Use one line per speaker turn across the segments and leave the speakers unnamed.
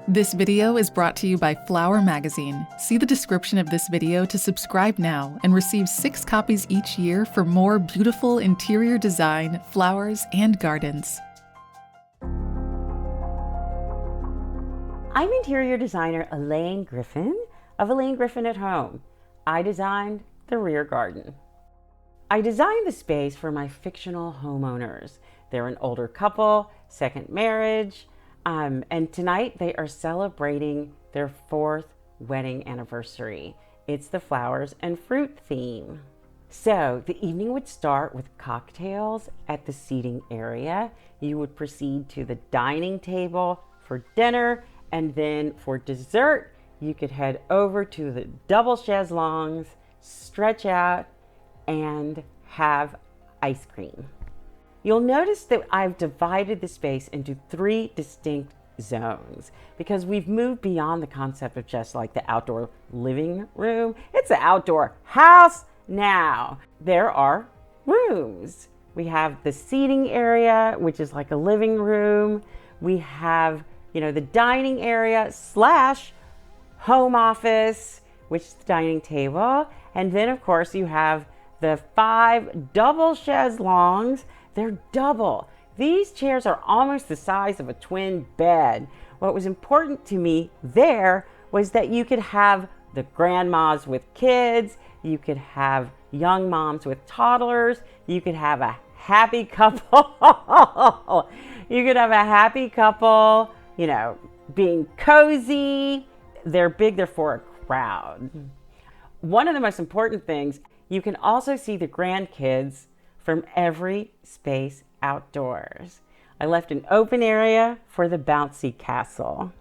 This video is brought to you by Flower Magazine. See the description of this video to subscribe now and receive 6 copies each year for more beautiful interior design, flowers, and gardens.
I'm interior designer Elaine Griffin of Elaine Griffin at Home. I designed the rear garden. I designed the space for my fictional homeowners. They're an older couple, second marriage, and tonight they are celebrating their 4th wedding anniversary. It's the flowers and fruit theme. So the evening would start with cocktails at the seating area. You would proceed to the dining table for dinner, and then for dessert, you could head over to the double chaiselongs, stretch out, and have ice cream. You'll notice that I've divided the space into 3 distinct zones because we've moved beyond the concept of just like the outdoor living room. It's an outdoor house now. There are rooms. We have the seating area, which is like a living room. We have, the dining area / home office, which is the dining table. And then of course you have the 5 double chaiselongs. They're double. These chairs are almost the size of a twin bed. What was important to me there was that you could have the grandmas with kids, you could have young moms with toddlers, you could have a happy couple. You could have a happy couple, being cozy. They're big, they're for a crowd. One of the most important things, you can also see the grandkids from every space outdoors. I left an open area for the bouncy castle.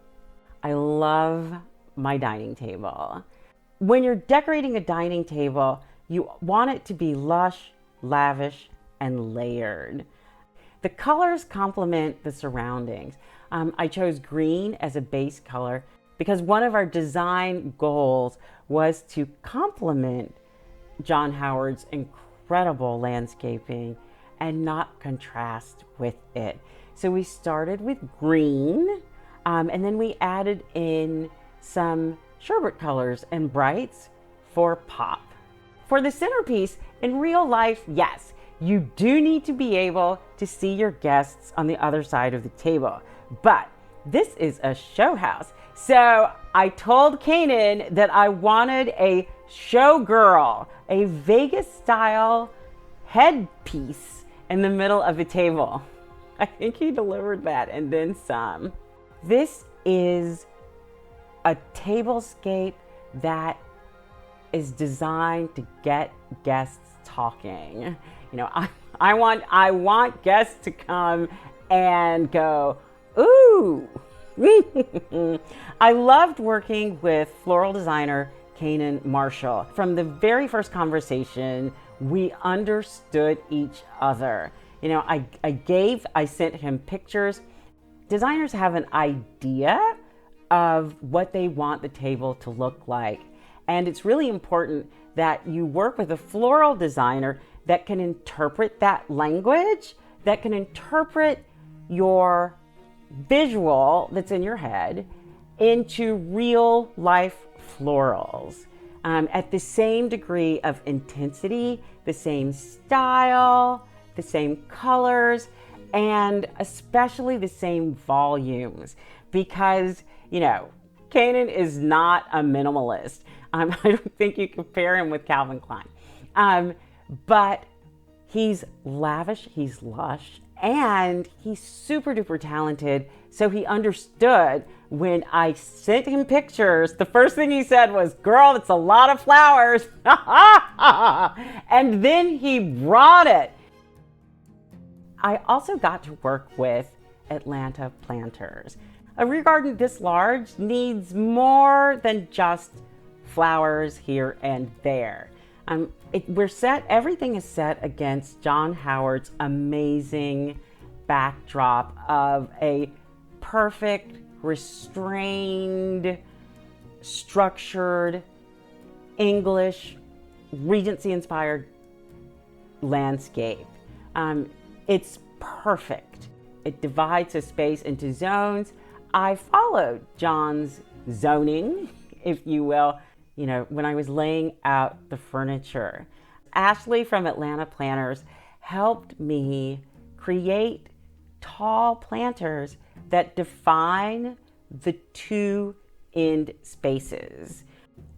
I love my dining table. When you're decorating a dining table, you want it to be lush, lavish, and layered. The colors complement the surroundings. I chose green as a base color because one of our design goals was to complement John Howard's incredible landscaping and not contrast with it. So we started with green, and then we added in some sherbet colors and brights for pop. For the centerpiece, in real life, yes, you do need to be able to see your guests on the other side of the table, but this is a show house. So I told Kanan that I wanted a showgirl, a Vegas-style headpiece in the middle of the table. I think he delivered that and then some. This is a tablescape that is designed to get guests talking. I want guests to come and go, ooh. I loved working with floral designer Kanan Marshall. From the very first conversation, we understood each other. I sent him pictures. Designers have an idea of what they want the table to look like. And it's really important that you work with a floral designer that can interpret that language, that can interpret your visual that's in your head into real life florals at the same degree of intensity, the same style, the same colors, and especially the same volumes, because Kanan is not a minimalist. I don't think you compare him with Calvin Klein, but he's lavish, he's lush, and he's super duper talented. So he understood when I sent him pictures, the first thing he said was, girl, it's a lot of flowers. And then he brought it. I also got to work with Atlanta planters. A rear garden this large needs more than just flowers here and there. Everything is set against John Howard's amazing backdrop of a perfect, restrained, structured, English, Regency-inspired landscape. It's perfect. It divides the space into zones. I followed John's zoning, if you will, when I was laying out the furniture. Ashley from Atlanta Planners helped me create tall planters that define the two end spaces.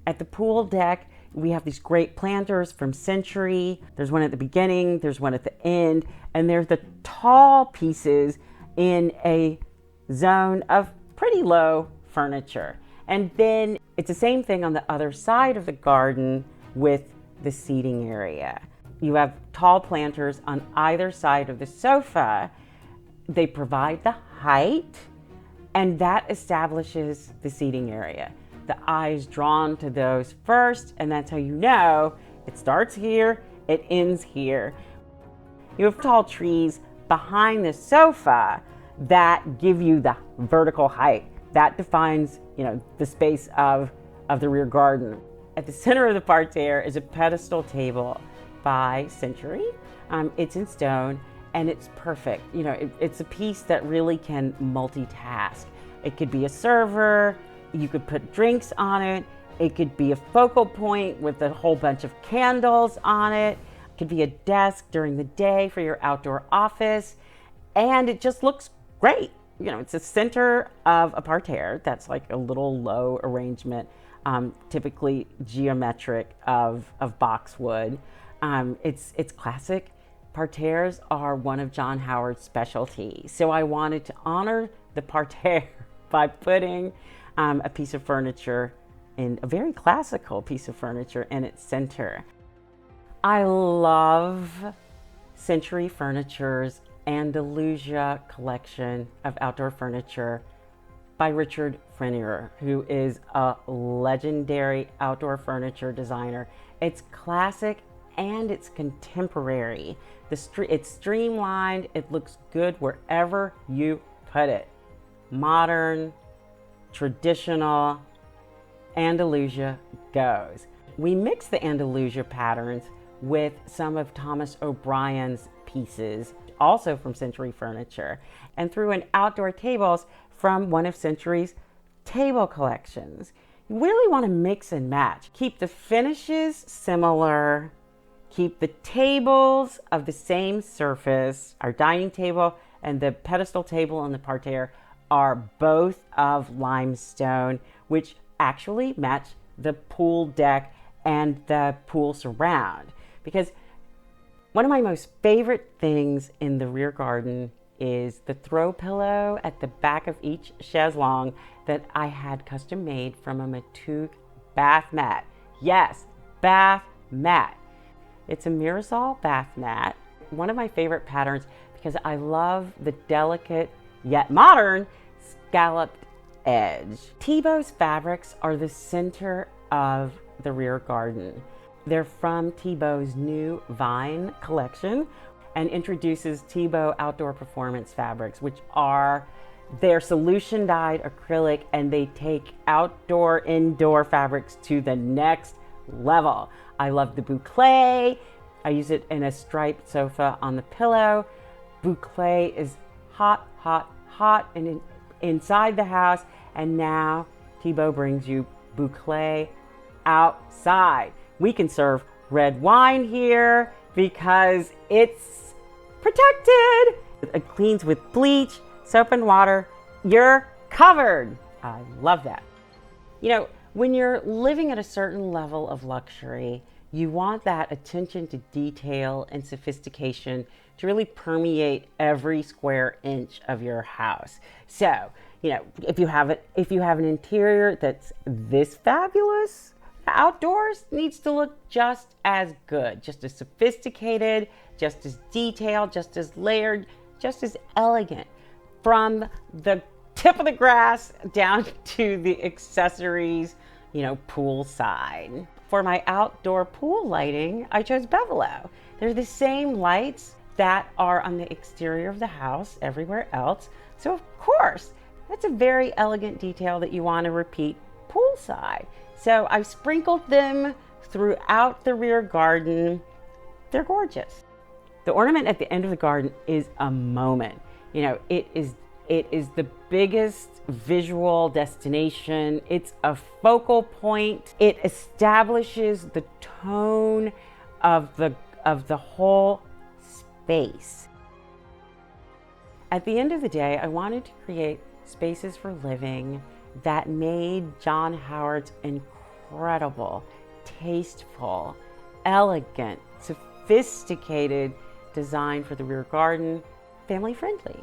At the pool deck, we have these great planters from Century. There's one at the beginning, there's one at the end, and there's the tall pieces in a zone of pretty low furniture. And then it's the same thing on the other side of the garden with the seating area. You have tall planters on either side of the sofa. They provide the height, and that establishes the seating area. The eye is drawn to those first, and that's how you know it starts here, it ends here. You have tall trees behind the sofa that give you the vertical height. That defines, the space of the rear garden. At the center of the parterre is a pedestal table by Century. It's in stone, and it's perfect. It's a piece that really can multitask. It could be a server, you could put drinks on it, it could be a focal point with a whole bunch of candles on it, it could be a desk during the day for your outdoor office, and it just looks great. It's the center of a parterre that's like a little low arrangement, typically geometric of boxwood. It's classic. Parterres are one of John Howard's specialties. So I wanted to honor the parterre by putting a piece of furniture, in a very classical piece of furniture, in its center. I love Century Furniture's Andalusia collection of outdoor furniture by Richard Frenier, who is a legendary outdoor furniture designer. It's classic and it's contemporary. It's streamlined, it looks good wherever you put it. Modern, traditional, Andalusia goes. We mix the Andalusia patterns with some of Thomas O'Brien's pieces, also from Century Furniture, and threw in outdoor tables from one of Century's table collections. You really want to mix and match. Keep the finishes similar, keep the tables of the same surface. Our dining table and the pedestal table and the parterre are both of limestone, which actually match the pool deck and the pool surround. Because one of my most favorite things in the rear garden is the throw pillow at the back of each chaise that I had custom made from a Meathe bath mat. Yes, bath mat. It's a Mirasol bath mat. One of my favorite patterns because I love the delicate yet modern scalloped edge. Thibaut's fabrics are the center of the rear garden. They're from Thibaut's new Vine collection and introduces Thibaut Outdoor Performance fabrics, which are their solution dyed acrylic, and they take outdoor, indoor fabrics to the next level. I love the boucle. I use it in a striped sofa on the pillow. Boucle is hot, hot, hot and inside the house, and now Thibaut brings you boucle outside. We can serve red wine here because it's protected. It cleans with bleach, soap and water. You're covered. I love that. When you're living at a certain level of luxury, you want that attention to detail and sophistication to really permeate every square inch of your house. So, if you have an interior that's this fabulous, outdoors needs to look just as good, just as sophisticated, just as detailed, just as layered, just as elegant. From the tip of the grass down to the accessories, poolside. For my outdoor pool lighting, I chose Bevelo. They're the same lights that are on the exterior of the house everywhere else. So of course, that's a very elegant detail that you want to repeat poolside. So I've sprinkled them throughout the rear garden. They're gorgeous. The ornament at the end of the garden is a moment. It is It is the biggest visual destination. It's a focal point. It establishes the tone of the whole space. At the end of the day, I wanted to create spaces for living that made John Howard's incredible, tasteful, elegant, sophisticated design for the rear garden family friendly.